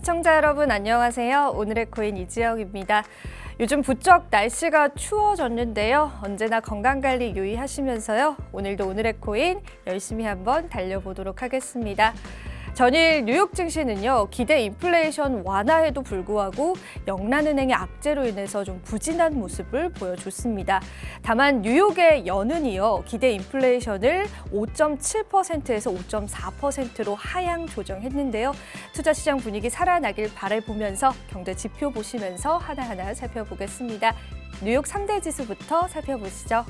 시청자 여러분 안녕하세요. 오늘의 코인 이지영입니다. 요즘 부쩍 날씨가 추워졌는데요. 언제나 건강관리 유의하시면서요. 오늘도 오늘의 코인 열심히 한번 달려보도록 하겠습니다. 전일 뉴욕 증시는요, 기대 인플레이션 완화에도 불구하고 영란은행의 악재로 인해서 좀 부진한 모습을 보여줬습니다. 다만 뉴욕의 연은이요, 기대 인플레이션을 5.7%에서 5.4%로 하향 조정했는데요. 투자시장 분위기 살아나길 바라보면서 경제 지표 보시면서 하나하나 살펴보겠습니다. 뉴욕 3대 지수부터 살펴보시죠.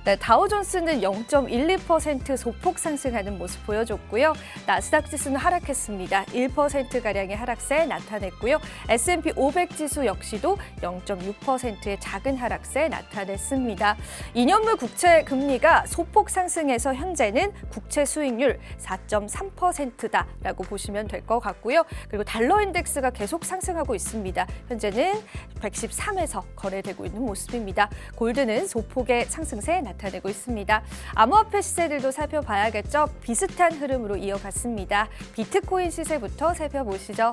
네, 다우존스는 0.12% 소폭 상승하는 모습 보여줬고요. 나스닥 지수는 하락했습니다. 1%가량의 하락세 나타냈고요. S&P 500 지수 역시도 0.6%의 작은 하락세 나타냈습니다. 2년물 국채 금리가 소폭 상승해서 현재는 국채 수익률 4.3%다라고 보시면 될 것 같고요. 그리고 달러 인덱스가 계속 상승하고 있습니다. 현재는 113에서 거래되고 있는 모습입니다. 골드는 소폭의 상승세 나타내고 있습니다. 암호화폐 시세들도 살펴봐야겠죠. 비슷한 흐름으로 이어갔습니다. 비트코인 시세부터 살펴보시죠.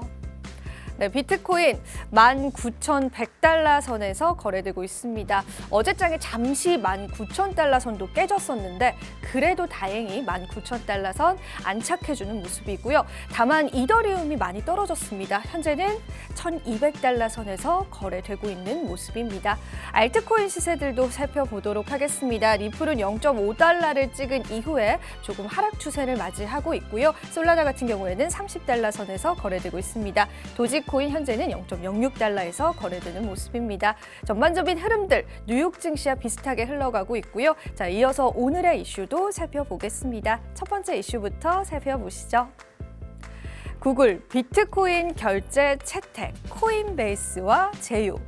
네, 비트코인 19,100달러 선에서 거래되고 있습니다. 어제장에 잠시 19,000달러 선도 깨졌었는데 그래도 다행히 19,000달러 선 안착해주는 모습이고요. 다만 이더리움이 많이 떨어졌습니다. 현재는 1,200달러 선에서 거래되고 있는 모습입니다. 알트코인 시세들도 살펴보도록 하겠습니다. 리플은 0.5달러를 찍은 이후에 조금 하락 추세를 맞이하고 있고요. 솔라나 같은 경우에는 30달러 선에서 거래되고 있습니다. 도지코인 현재는 0.06달러에서 거래되는 모습입니다. 전반적인 흐름들 뉴욕 증시와 비슷하게 흘러가고 있고요. 자, 이어서 오늘의 이슈도 살펴보겠습니다. 첫 번째 이슈부터 살펴보시죠. 구글 비트코인 결제 채택, 코인베이스와 제휴.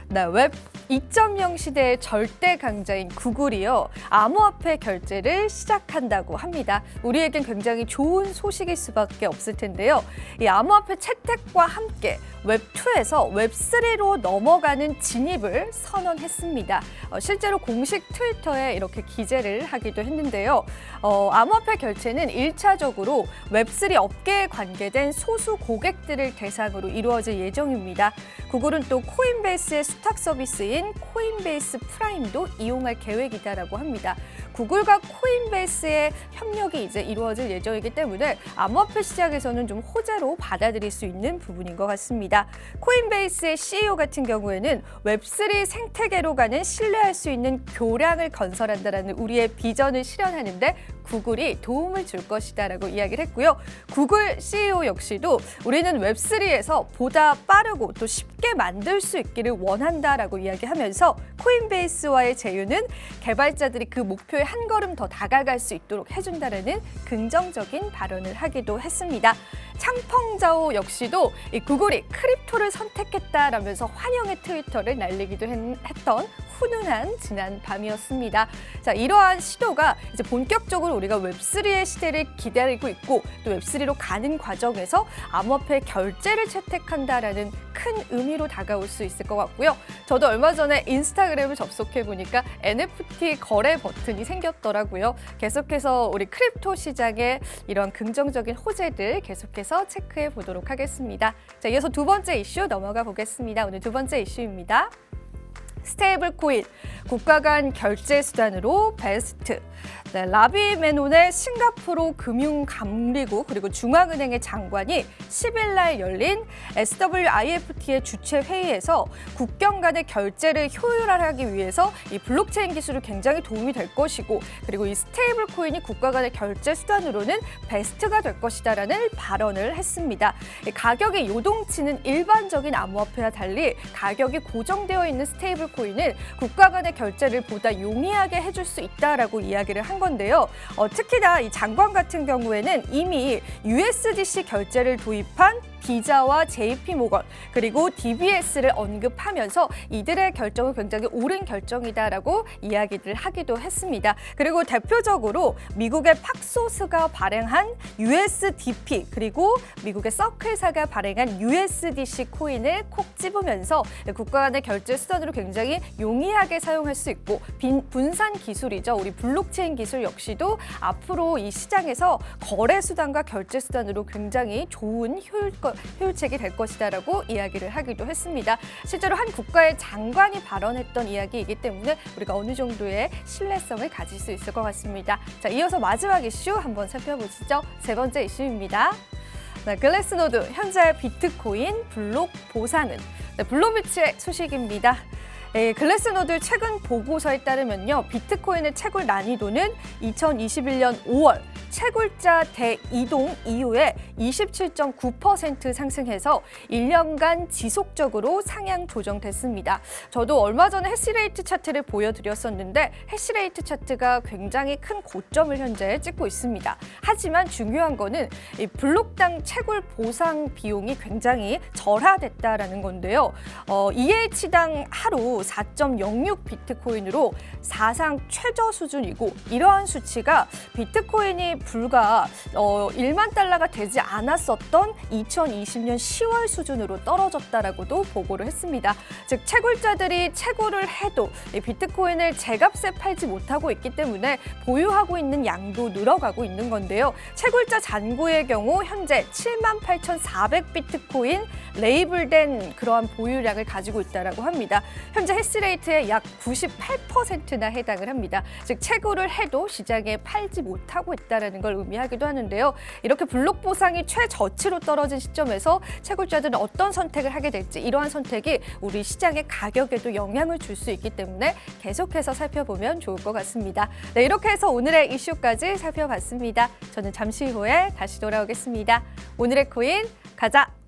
네, 웹 2.0 시대의 절대 강자인 구글이요, 암호화폐 결제를 시작한다고 합니다. 우리에겐 굉장히 좋은 소식일 수밖에 없을 텐데요. 이 암호화폐 채택과 함께 웹2에서 웹3로 넘어가는 진입을 선언했습니다. 실제로 공식 트위터에 이렇게 기재를 하기도 했는데요. 암호화폐 결제는 1차적으로 웹3 업계에 관계된 소수 고객들을 대상으로 이루어질 예정입니다. 구글은 또 코인베이스의 수탁 서비스인 코인베이스 프라임도 이용할 계획이다라고 합니다. 구글과 코인베이스의 협력이 이제 이루어질 예정이기 때문에 암호화폐 시장에서는 좀 호재로 받아들일 수 있는 부분인 것 같습니다. 코인베이스의 CEO 같은 경우에는 웹3 생태계로 가는 신뢰할 수 있는 교량을 건설한다라는 우리의 비전을 실현하는데 구글이 도움을 줄 것이다라고 이야기를 했고요. 구글 CEO 역시도 우리는 웹3에서 보다 빠르고 또 쉽게 만들 수 있기를 원한다라고 이야기하면서 코인베이스와의 제휴는 개발자들이 그 목표에 한 걸음 더 다가갈 수 있도록 해준다는 긍정적인 발언을 하기도 했습니다. 창펑자오 역시도 이 구글이 크립토를 선택했다라면서 환영의 트위터를 날리기도 했던 훈훈한 지난 밤이었습니다. 자, 이러한 시도가 이제 본격적으로 우리가 웹3의 시대를 기다리고 있고 또 웹3로 가는 과정에서 암호화폐 결제를 채택한다라는 큰 의미로 다가올 수 있을 것 같고요. 저도 얼마 전에 인스타그램을 접속해 보니까 NFT 거래 버튼이 생겼더라고요. 계속해서 우리 크립토 시장의 이런 긍정적인 호재들 계속해서 체크해 보도록 하겠습니다. 자, 이어서 두 번째 이슈 넘어가 보겠습니다. 오늘 두 번째 이슈입니다. 스테이블 코인, 국가 간 결제 수단으로 베스트. 네, 라비 메논의 싱가포르 금융감리국 그리고 중앙은행의 장관이 10일 날 열린 SWIFT의 주최 회의에서 국경 간의 결제를 효율화하기 위해서 이 블록체인 기술이 굉장히 도움이 될 것이고 그리고 이 스테이블 코인이 국가 간의 결제 수단으로는 베스트가 될 것이다라는 발언을 했습니다. 가격이 요동치는 일반적인 암호화폐와 달리 가격이 고정되어 있는 스테이블 코인은 국가 간의 결제를 보다 용이하게 해줄 수 있다라고 이야기를 한 건데요. 특히나 이 장관 같은 경우에는 이미 USDC 결제를 도입한 비자와 JP모건 그리고 DBS를 언급하면서 이들의 결정은 굉장히 옳은 결정이다라고 이야기를 하기도 했습니다. 그리고 대표적으로 미국의 팍소스가 발행한 USDP 그리고 미국의 서클사가 발행한 USDC 코인을 콕 집으면서 국가 간의 결제 수단으로 굉장히 용이하게 사용할 수 있고 분산 기술이죠. 우리 블록체인 기술 역시도 앞으로 이 시장에서 거래 수단과 결제 수단으로 굉장히 좋은 효율책이 될 것이다라고 이야기를 하기도 했습니다. 실제로 한 국가의 장관이 발언했던 이야기이기 때문에 우리가 어느 정도의 신뢰성을 가질 수 있을 것 같습니다. 자, 이어서 마지막 이슈 한번 살펴보시죠. 세 번째 이슈입니다. 네, 글래스노드 현재 비트코인 블록 보상은 블루비치의 소식입니다. 글래스노드 최근 보고서에 따르면요, 비트코인의 채굴 난이도는 2021년 5월 채굴자 대이동 이후에 27.9% 상승해서 1년간 지속적으로 상향 조정됐습니다. 저도 얼마 전에 해시레이트 차트를 보여드렸었는데 해시레이트 차트가 굉장히 큰 고점을 현재 찍고 있습니다. 하지만 중요한 거는 이 블록당 채굴 보상 비용이 굉장히 절하됐다라는 건데요. EH당 하루 4.06 비트코인으로 사상 최저 수준이고, 이러한 수치가 비트코인이 불과 1만 달러가 되지 않았었던 2020년 10월 수준으로 떨어졌다라고도 보고를 했습니다. 즉 채굴자들이 채굴을 해도 비트코인을 제값에 팔지 못하고 있기 때문에 보유하고 있는 양도 늘어가고 있는 건데요. 채굴자 잔고의 경우 현재 78,400 비트코인 레이블된 그러한 보유량을 가지고 있다라고 합니다. 현재 해시레이트의 약 98%나 해당을 합니다. 즉 채굴을 해도 시장에 팔지 못하고 있다는 걸 의미하기도 하는데요. 이렇게 블록 보상이 최저치로 떨어진 시점에서 채굴자들은 어떤 선택을 하게 될지, 이러한 선택이 우리 시장의 가격에도 영향을 줄 수 있기 때문에 계속해서 살펴보면 좋을 것 같습니다. 네, 이렇게 해서 오늘의 이슈까지 살펴봤습니다. 저는 잠시 후에 다시 돌아오겠습니다. 오늘의 코인 가자!